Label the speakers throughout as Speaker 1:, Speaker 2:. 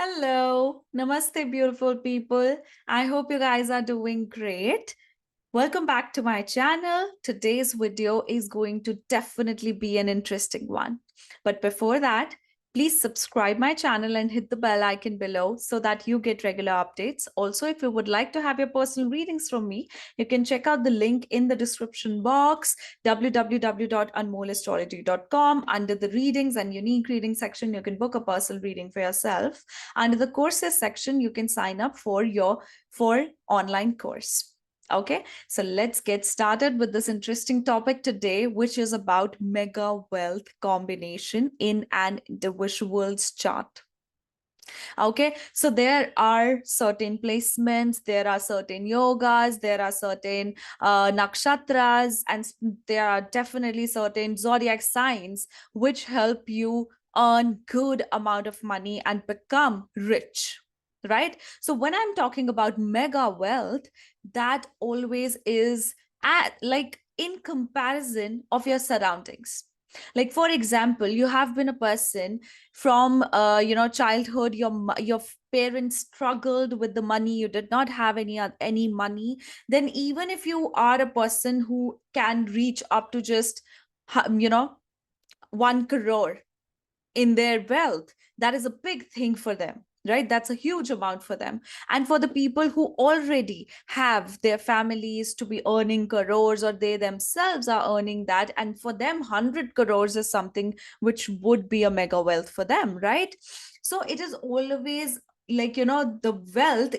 Speaker 1: Hello, namaste, beautiful people. I hope you guys are doing great. Welcome back to my channel. Today's video is going to definitely be an interesting one. But before that, please subscribe my channel and hit the bell icon below so that you get regular updates. Also, if you would like to have your personal readings from me, you can check out the link in the description box, www.anmollastrology.com. Under the readings and unique reading section, you can book a personal reading for yourself. Under the courses section, you can sign up for online course. Okay, so let's get started with this interesting topic today, which is about mega wealth combination in an individual's chart. Okay, so there are certain placements, there are certain yogas, there are certain nakshatras, and there are definitely certain zodiac signs which help you earn good amount of money and become rich, right? So when I'm talking about mega wealth, that always is in comparison of your surroundings. Like, for example, you have been a person from childhood, your parents struggled with the money, you did not have any money. Then even if you are a person who can reach up to just 1 crore in their wealth, that is a big thing for them, right? That's a huge amount for them. And for the people who already have their families to be earning crores, or they themselves are earning that, and for them 100 crores is something which would be a mega wealth for them, right? So it is always the wealth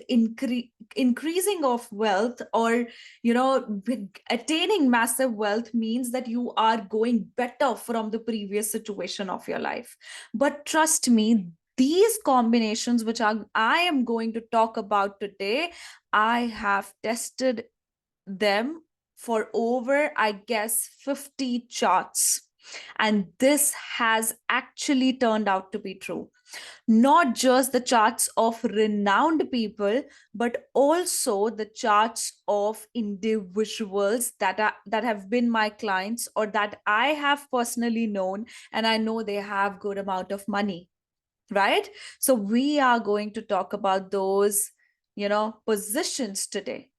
Speaker 1: increasing of wealth, or attaining massive wealth means that you are going better from the previous situation of your life. But trust me, these combinations which I am going to talk about today, I have tested them for over, I guess, 50 charts. And this has actually turned out to be true. Not just the charts of renowned people, but also the charts of individuals that have been my clients, or that I have personally known, and I know they have good amount of money, right? So we are going to talk about those positions today.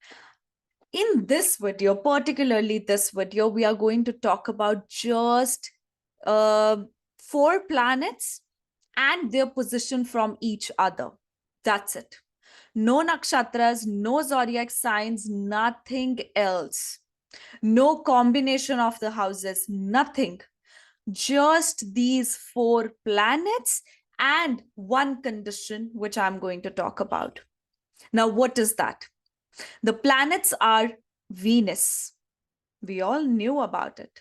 Speaker 1: In this video, particularly this video, we are going to talk about just uh, 4 planets and their position from each other. That's it. No nakshatras, no zodiac signs, nothing else. No combination of the houses, nothing. Just these 4 planets and one condition which I'm going to talk about. Now, what is that? The planets are Venus. We all knew about it.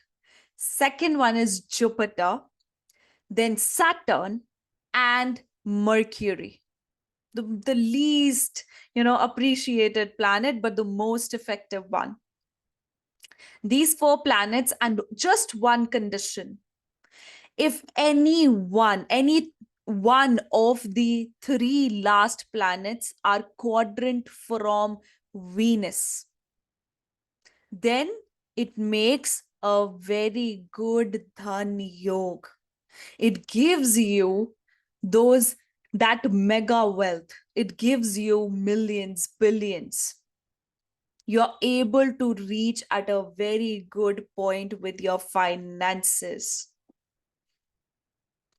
Speaker 1: Second one is Jupiter, then Saturn, and Mercury. The least, appreciated planet, but the most effective one. These 4 planets and just one condition. If any one of the 3 last planets are quadrant from Venus, then it makes a very good dhan yog. It gives you that mega wealth. It gives you millions, billions. You're able to reach at a very good point with your finances,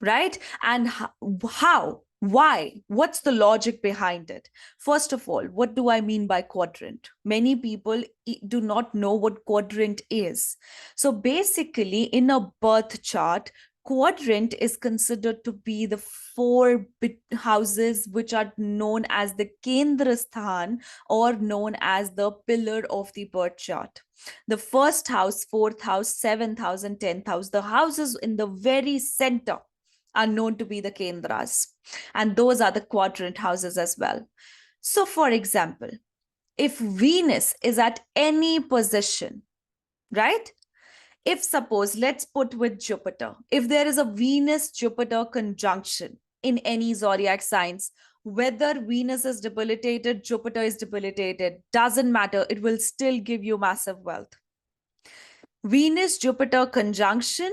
Speaker 1: right? And how? Why? What's the logic behind it? First of all, what do I mean by quadrant? Many people do not know what quadrant is. So basically, in a birth chart, quadrant is considered to be the 4 houses which are known as the Kendra Sthan, or known as the pillar of the birth chart. The first house, 4th house, 7th house, and 10th house, the houses in the very center, are known to be the Kendras. And those are the quadrant houses as well. So, for example, if Venus is at any position, right? If suppose, let's put with Jupiter, if there is a Venus-Jupiter conjunction in any zodiac signs, whether Venus is debilitated, Jupiter is debilitated, doesn't matter. It will still give you massive wealth. Venus-Jupiter conjunction,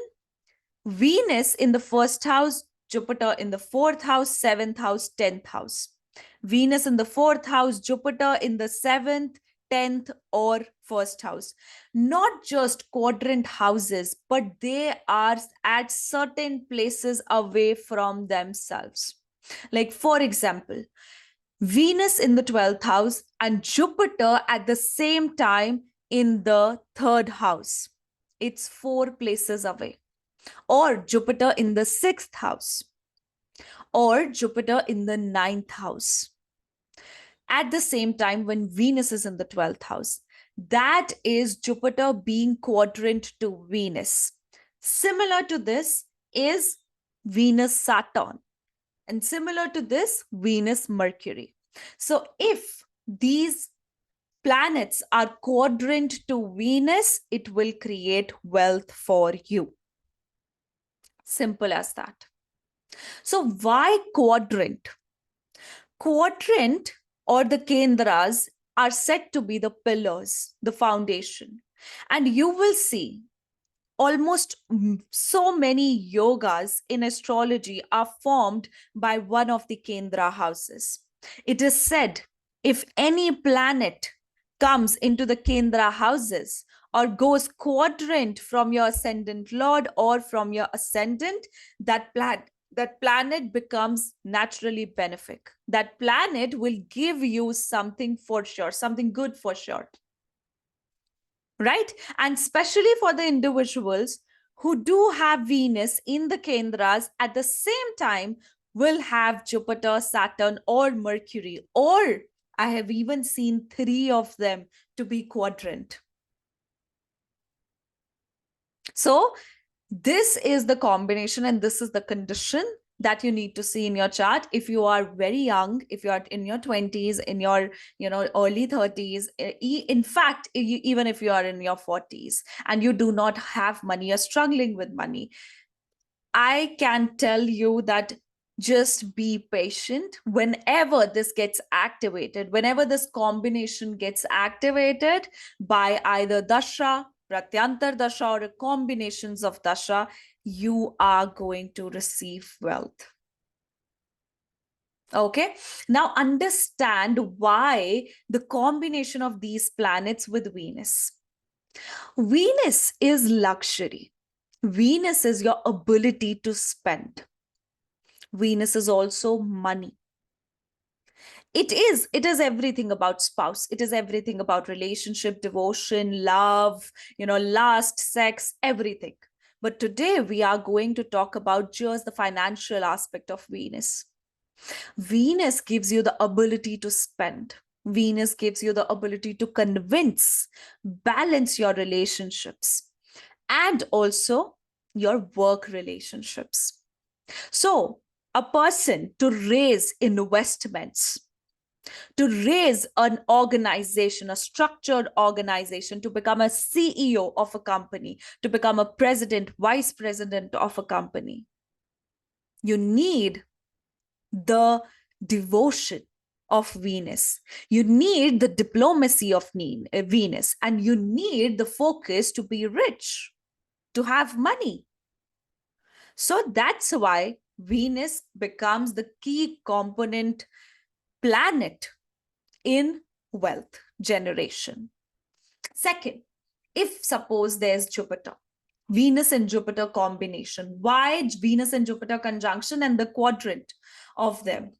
Speaker 1: Venus in the first house Jupiter in the 4th house, 7th house, 10th house. Venus in the 4th house, Jupiter in the 7th, 10th, or 1st house. Not just quadrant houses, but they are at certain places away from themselves. Like, for example, Venus in the 12th house and Jupiter at the same time in the 3rd house. It's 4 places away. Or Jupiter in the 6th house. Or Jupiter in the 9th house. At the same time, when Venus is in the 12th house, that is Jupiter being quadrant to Venus. Similar to this is Venus Saturn. And similar to this, Venus Mercury. So if these planets are quadrant to Venus, it will create wealth for you. Simple as that. So why quadrant? Quadrant or the kendras are said to be the pillars, the foundation. And you will see almost so many yogas in astrology are formed by one of the kendra houses. It is said if any planet comes into the kendra houses or goes quadrant from your ascendant lord or from your ascendant, that planet becomes naturally benefic. That planet will give you something for sure, something good for sure. Right? And especially for the individuals who do have Venus in the Kendras at the same time will have Jupiter, Saturn, or Mercury. Or I have even seen 3 of them to be quadrant. So this is the combination and this is the condition that you need to see in your chart. If you are very young, if you are in your 20s, in your early 30s, in fact, even if you are in your 40s and you do not have money, you're struggling with money, I can tell you that just be patient. Whenever this gets activated, whenever this combination gets activated by either dasha, pratyantar dasha, or combinations of dasha, you are going to receive wealth. Okay, now understand why the combination of these planets with Venus. Venus is luxury. Venus is your ability to spend. Venus is also money. It is everything about spouse. It is everything about relationship, devotion, love, lust, sex, everything. But today we are going to talk about just the financial aspect of Venus. Venus gives you the ability to spend. Venus gives you the ability to convince, balance your relationships, and also your work relationships. So, a person to raise investments, to raise an organization, a structured organization, to become a CEO of a company, to become a president, vice president of a company, you need the devotion of Venus. You need the diplomacy of Venus, and you need the focus to be rich, to have money. So that's why Venus becomes the key component planet in wealth generation. Second, if suppose there's Jupiter, Venus and Jupiter combination, why Venus and Jupiter conjunction and the quadrant of them?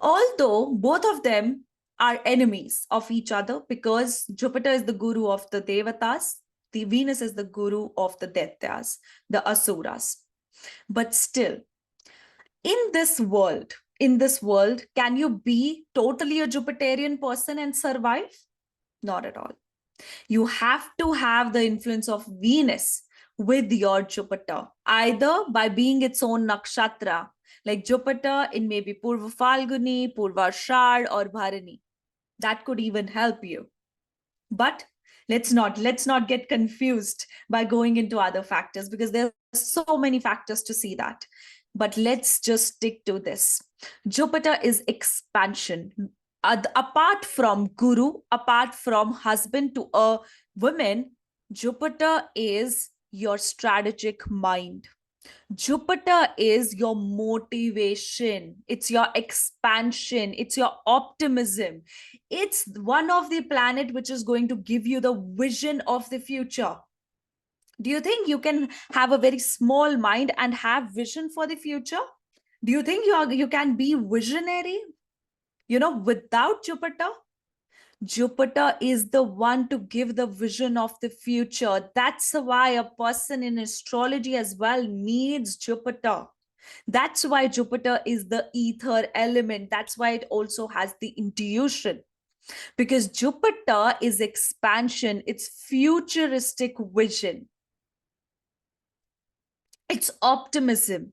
Speaker 1: Although both of them are enemies of each other because Jupiter is the guru of the Devatas, the Venus is the guru of the Daityas, the Asuras. But still, in this world, can you be totally a Jupiterian person and survive? Not at all. You have to have the influence of Venus with your Jupiter, either by being its own nakshatra, like Jupiter in maybe Purva Falguni, Purva Shad, or Bharani. That could even help you. But let's not get confused by going into other factors because there are so many factors to see that. But let's just stick to this. Jupiter is expansion. Apart from guru, apart from husband to a woman, Jupiter is your strategic mind. Jupiter is your motivation, it's your expansion, it's your optimism. It's one of the planet which is going to give you the vision of the future. Do you think you can have a very small mind and have vision for the future? Do you think you can be visionary, without Jupiter? Jupiter is the one to give the vision of the future. That's why a person in astrology as well needs Jupiter. That's why Jupiter is the ether element. That's why it also has the intuition. Because Jupiter is expansion, it's futuristic vision, it's optimism,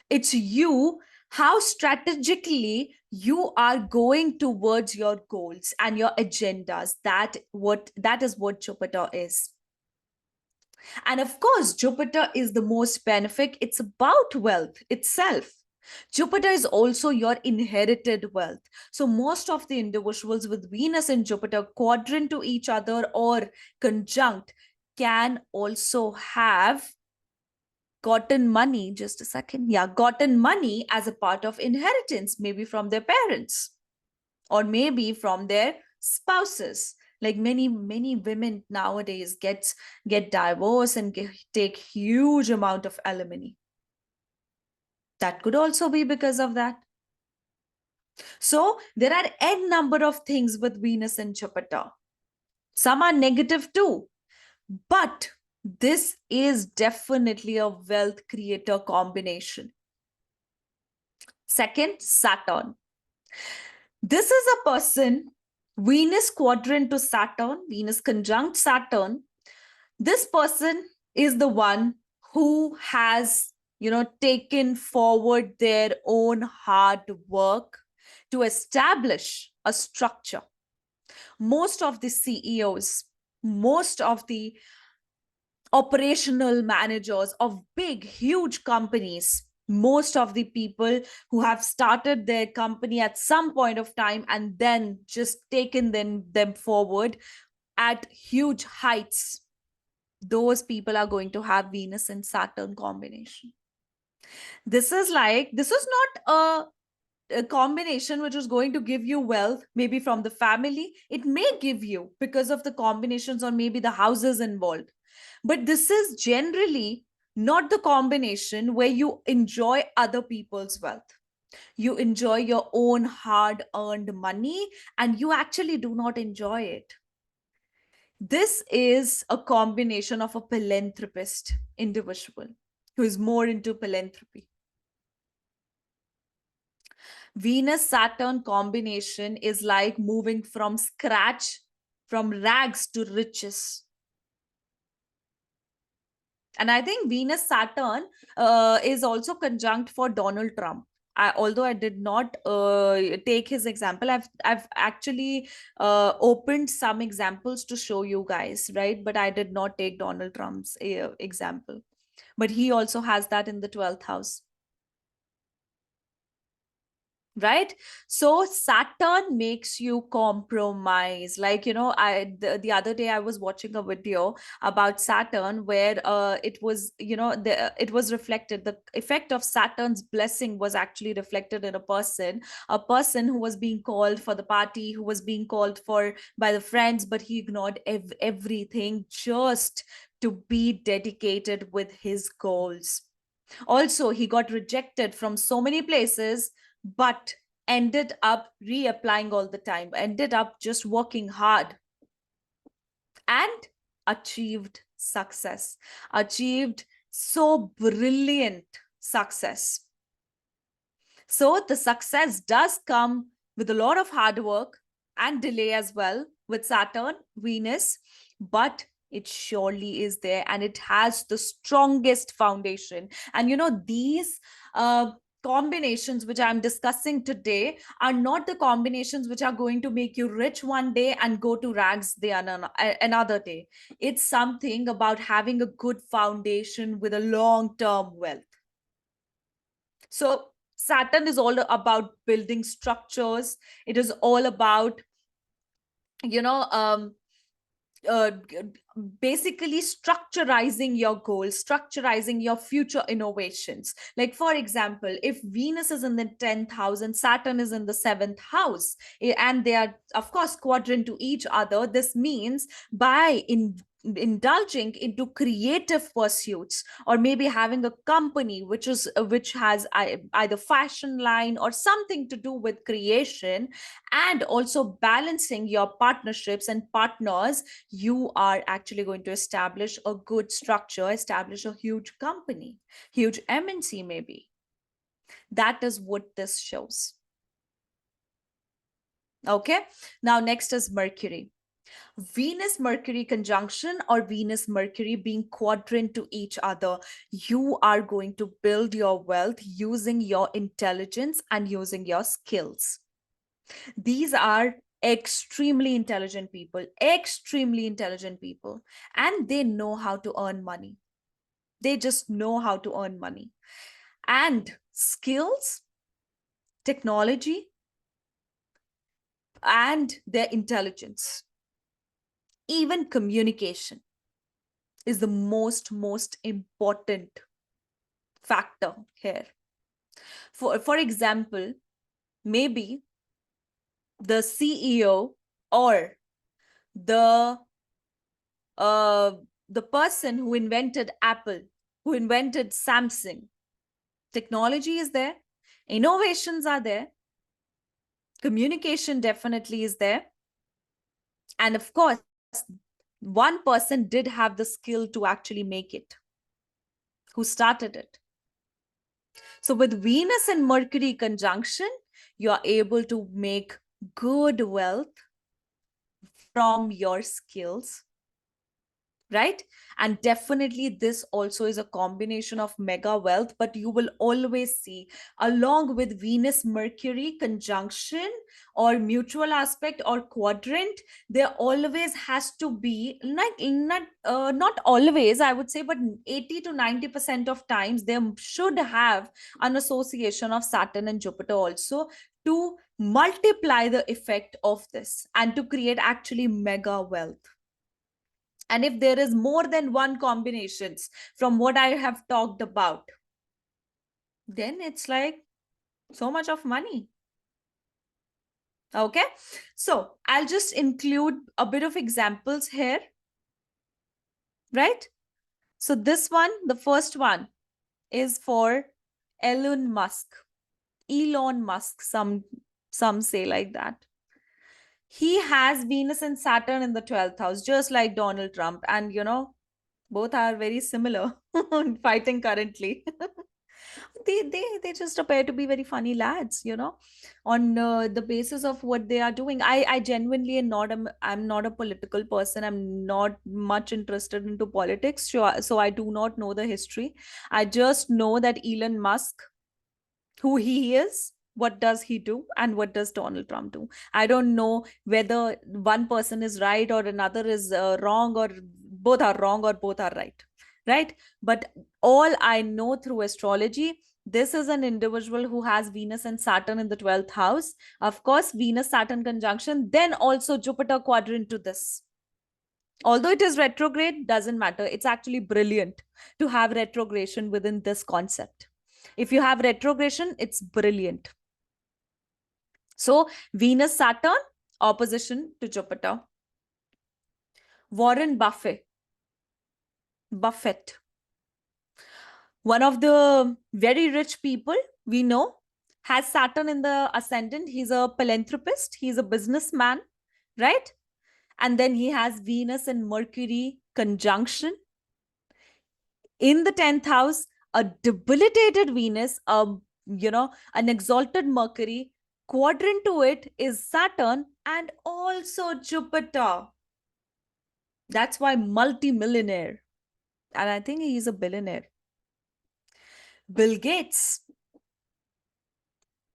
Speaker 1: it's you, how strategically you are going towards your goals and your agendas. That is what Jupiter is. And of course, Jupiter is the most benefic. It's about wealth itself. Jupiter is also your inherited wealth. So most of the individuals with Venus and Jupiter quadrant to each other or conjunct can also have gotten money, just a second. Yeah, gotten money as a part of inheritance, maybe from their parents or maybe from their spouses. Like many women nowadays get divorced and take huge amount of alimony. That could also be because of that. So there are n number of things with Venus and Jupiter. Some are negative too, but this is definitely a wealth creator combination. Second, Saturn. This is a person, Venus quadrant to Saturn, Venus conjunct Saturn. This person is the one who has, taken forward their own hard work to establish a structure. Most of the CEOs, most of the operational managers of big, huge companies, most of the people who have started their company at some point of time and then just taken them forward at huge heights, those people are going to have Venus and Saturn combination. This is not a combination which is going to give you wealth, maybe from the family. It may give you because of the combinations or maybe the houses involved. But this is generally not the combination where you enjoy other people's wealth. You enjoy your own hard earned money and you actually do not enjoy it. This is a combination of a philanthropist individual who is more into philanthropy. Venus Saturn combination is like moving from scratch, from rags to riches. And I think Venus Saturn is also conjunct for Donald Trump. Although I did not take his example, I've actually opened some examples to show you guys, right? But I did not take Donald Trump's example. But he also has that in the 12th house. Right? So Saturn makes you compromise. Like, the other day I was watching a video about Saturn where it was, it was reflected. The effect of Saturn's blessing was actually reflected in a person who was being called for the party, who was being called for by the friends, but he ignored everything just to be dedicated with his goals. Also, he got rejected from so many places, but ended up reapplying all the time, ended up just working hard and achieved success, achieved so brilliant success. So the success does come with a lot of hard work and delay as well with Saturn, Venus, but it surely is there and it has the strongest foundation. And these combinations which I'm discussing today are not the combinations which are going to make you rich one day and go to rags another day. It's something about having a good foundation with a long-term wealth. So Saturn is all about building structures. It is all about, uh, basically structurizing your goals, structurizing your future innovations. Like, for example, if Venus is in the 10th house and Saturn is in the 7th house, and they are, of course, quadrant to each other, this means by indulging into creative pursuits, or maybe having a company which has either fashion line or something to do with creation, and also balancing your partnerships and partners, you are actually going to establish a good structure, establish a huge company, huge MNC maybe. That is what this shows. Okay. Now, next is Mercury. Venus Mercury conjunction, or Venus Mercury being quadrant to each other. You are going to build your wealth using your intelligence and using your skills. These are extremely intelligent people, and they know how to earn money. They just know how to earn money. And skills, technology, and their intelligence, even communication, is the most important factor here. For example, maybe the CEO, or the uh, the person who invented Apple, who invented Samsung. Technology is there, innovations are there, communication definitely is there, and of course, one person did have the skill to actually make it, who started it. So with Venus and Mercury conjunction, you are able to make good wealth from your skills, right? And definitely this also is a combination of mega wealth, but you will always see, along with Venus Mercury conjunction or mutual aspect or quadrant, there always has to be, not always, I would say, but 80 to 90% of times there should have an association of Saturn and Jupiter also, to multiply the effect of this and to create actually mega wealth. And if there is more than one combinations from what I have talked about, then it's like so much of money. Okay. So I'll just include a bit of examples here, right? So this one, the first one, is for Elon Musk. Elon Musk, some say like that. He has Venus and Saturn in the 12th house, just like Donald Trump. And both are very similar, fighting currently. They just appear to be very funny lads, on the basis of what they are doing. I genuinely am not, I'm not a political person. I'm not much interested into politics, so I do not know the history. I just know that Elon Musk, who he is, what does he do, and what does Donald Trump do. I don't know whether one person is right or another is wrong, or both are wrong or both are right? But all I know through astrology, this is an individual who has Venus and Saturn in the 12th house. Of course, Venus Saturn conjunction, then also Jupiter quadrant to this. Although it is retrograde, doesn't matter. It's actually brilliant to have retrogression within this concept. If you have retrogression, it's brilliant. So Venus Saturn opposition to Jupiter. Warren Buffett, one of the very rich people we know, has Saturn in the ascendant. He's a philanthropist, he's a businessman, right? And then he has Venus and Mercury conjunction in the 10th house, a debilitated Venus, an exalted Mercury. Quadrant to it is Saturn and also Jupiter. That's why multi-millionaire. And I think he's a billionaire. Bill Gates,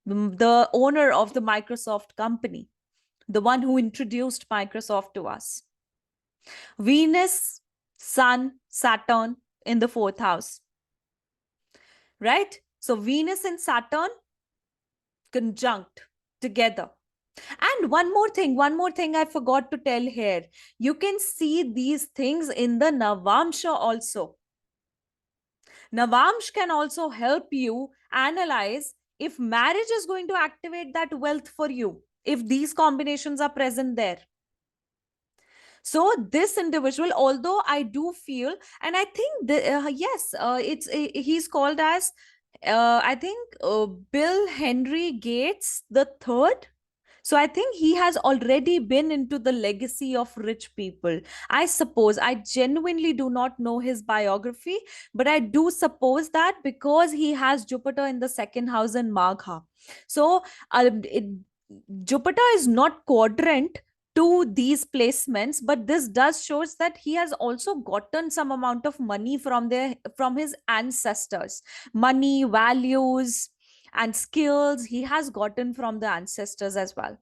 Speaker 1: the owner of the Microsoft company, the one who introduced Microsoft to us. Venus, Sun, Saturn in the 4th house, right? So Venus and Saturn conjunct together. And one more thing I forgot to tell here. You can see these things in the Navamsha also. Navamsh can also help you analyze if marriage is going to activate that wealth for you, if these combinations are present there. So this individual, although I do feel, and I think yes, he's called as I think Bill Henry Gates the third. So I think he has already been into the legacy of rich people. I suppose, I genuinely do not know his biography, but I do suppose that because he has Jupiter in the second house in Magha. So Jupiter is not quadrant to these placements, but this does shows that he has also gotten some amount of money from his ancestors. Money, values, and skills he has gotten from the ancestors as well.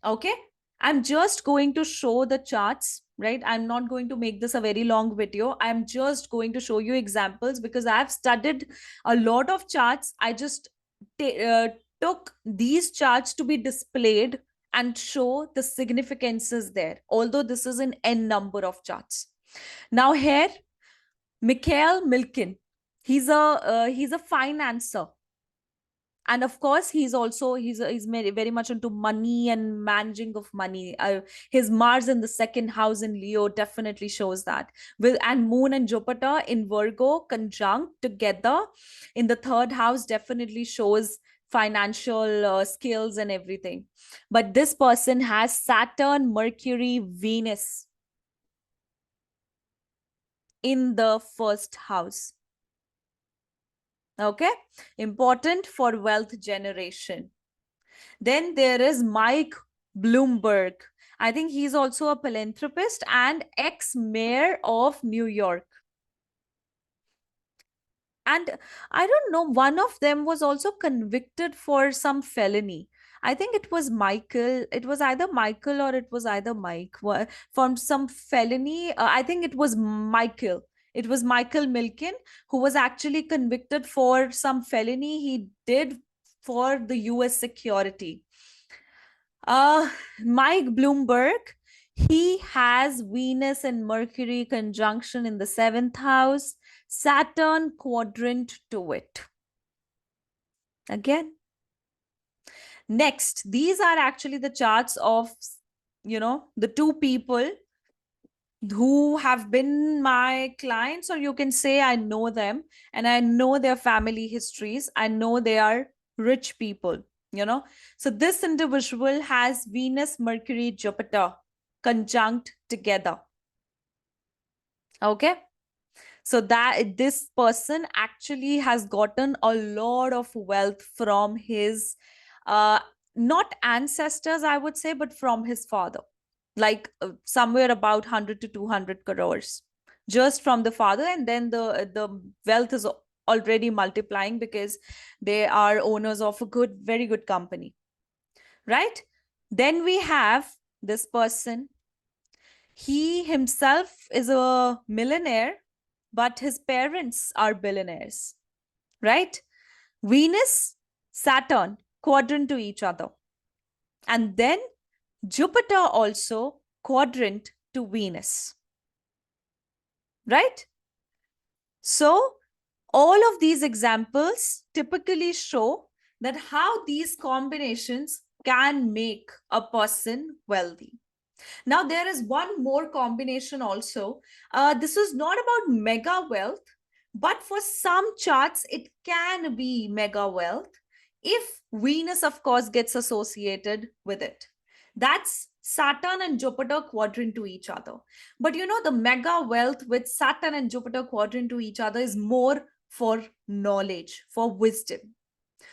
Speaker 1: Okay, I'm just going to show the charts, right? I'm not going to make this a very long video. I'm just going to show you examples because I've studied a lot of charts. I just took these charts to be displayed and show the significances there, although this is an n number of charts. Now here, Mikhail Milken, he's a financer, and of course he's also he's very much into money and managing of money. His Mars in the second house in Leo definitely shows that, with and Moon and Jupiter in Virgo conjunct together in the third house definitely shows financial skills and everything. But this person has Saturn, Mercury, Venus in the first house. Okay, important for wealth generation. Then there is Mike Bloomberg. I think he's also a philanthropist and ex-mayor of New York. And I don't know, one of them was also convicted for some felony. I think it was Michael. It was either Michael or it was either Mike from some felony. I think it was Michael. It was Michael Milken who was actually convicted for some felony he did for the US security. Mike Bloomberg, he has Venus and Mercury conjunction in the seventh house, Saturn quadrant to it. Again. Next, these are actually the charts of, the two people who have been my clients, or you can say I know them and I know their family histories. I know they are rich people, So this individual has Venus, Mercury, Jupiter conjunct together. Okay. So that this person actually has gotten a lot of wealth from his, not ancestors, I would say, but from his father, like somewhere about 100 to 200 crores just from the father. And then the wealth is already multiplying because they are owners of a very good company, right? Then we have this person. He himself is a millionaire, but his parents are billionaires, right? Venus, Saturn, quadrant to each other. And then Jupiter also quadrant to Venus, right? So all of these examples typically show that how these combinations can make a person wealthy. Now, there is one more combination also. This is not about mega wealth, but for some charts, it can be mega wealth if Venus, of course, gets associated with it. That's Saturn and Jupiter quadrant to each other. But the mega wealth with Saturn and Jupiter quadrant to each other is more for knowledge, for wisdom.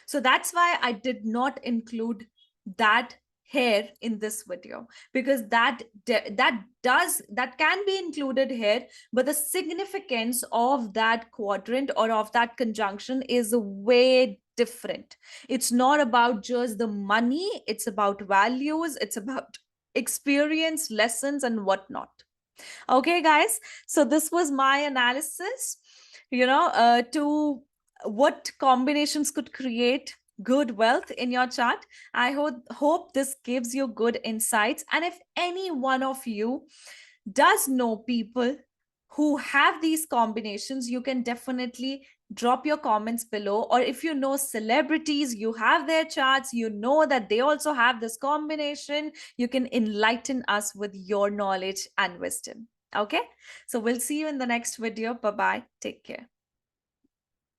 Speaker 1: So that's why I did not include that here in this video, because that can be included here, but the significance of that quadrant or of that conjunction is way different. It's not about just the money, it's about values, it's about experience, lessons, and whatnot. Okay, guys, so this was my analysis, to what combinations could create good wealth in your chart. I hope this gives you good insights. And if any one of you does know people who have these combinations, you can definitely drop your comments below. Or if you know celebrities, you have their charts, you know that they also have this combination, you can enlighten us with your knowledge and wisdom. Okay, so we'll see you in the next video. Bye bye, take care.